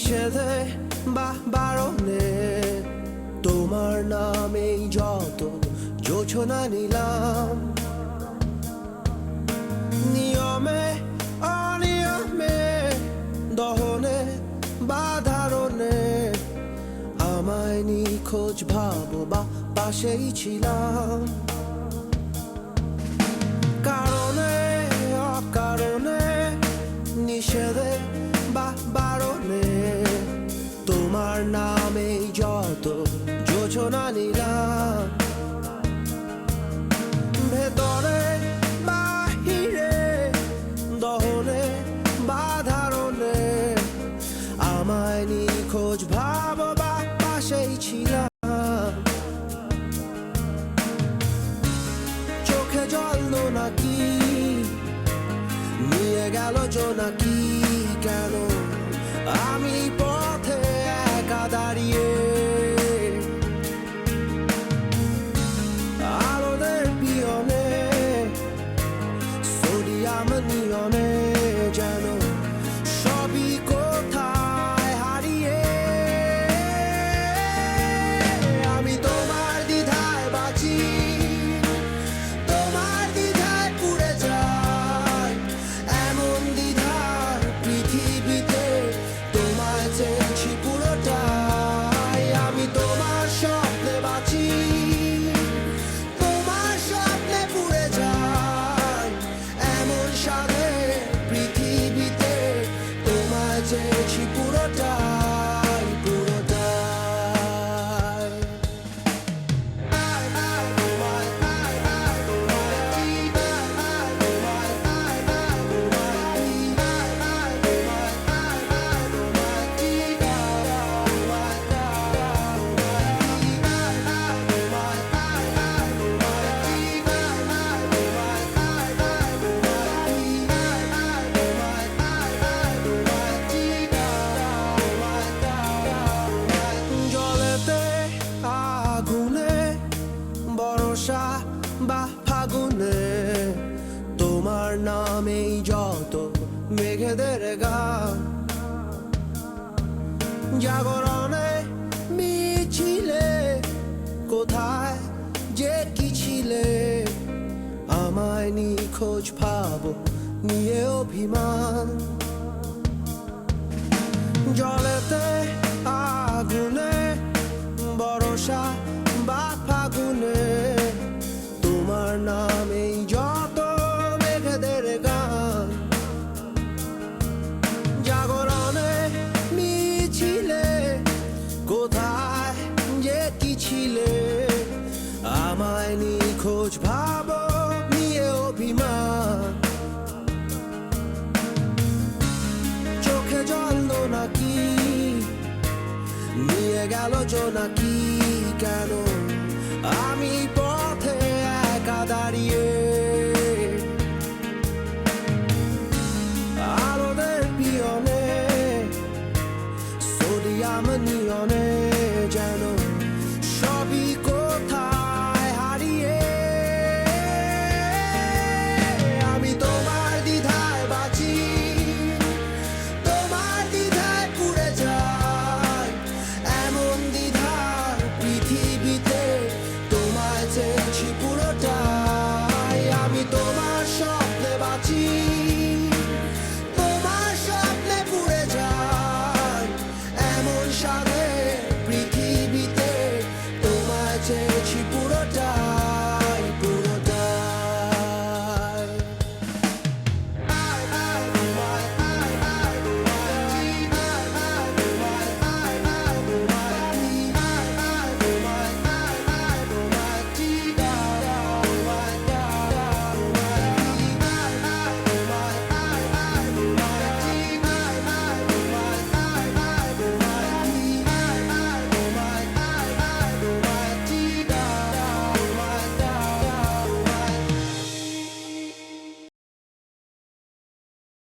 নিষেধে বা বারণে তোমার নামেই যত যোছনা নিলাম, নিয়মে অনিয়মে দহনে বা ধারণে আমায় নিখোঁজ ভাবো বা পাশেই ছিলাম। কারণে অকারণে নিষেধে বা বারণে তোমার নামেই যত যোছনা নিলাম, ভেতরে বাহিরে দহনে বা ধারণে আমায় নিখোঁজ ভাবো বা পাশেই ছিলাম। চোখে জল নাকি নিয়ে গেল জোনাকি, কেন আমি পথে একা দাঁড়িয়ে আলোদের পিয়নে সোডিয়াম নিয়নে যেন সবই কোথায় হারিয়ে। আমি তোমার দ্বিধায় বাঁচি, তোমার দ্বিধায় পুড়ে যাই, এমন দ্বিধার পৃথিবীতে তোমায় চেয়েছি পুরোটাই। আমি তোমার স্বপ্নে বাঁচি, তোমার স্বপ্নে পুড়ে যাই, এমন সাধে পৃথিবীতে তোমায় চেয়েছি পুরোটাই পুরোটাই। জলেতে আগুনে বর্ষা বা ফাগুনে তোমার নামেই যত মেঘেদের গান, জাগরণে মিছিলে কোথায় যে কি ছিলে আমায় নিখোঁজ ভাবো নিয়ে অভিমান। জলেতে আগুনে বর্ষা বা ফাগুনে তোমার নামেই যত মেঘেদের গান, জাগরণে মিছিলে কোথায় যে কি ছিলে আমায় নিখোঁজ ভাবো নিয়ে অভিমান। চোখে জল নাকি নিয়ে গেল জোনাকি, কেন আমি পথে একা দাঁড়িয়ে আলোদের পিয়নে সোডিয়াম নিয়নে যেন সবই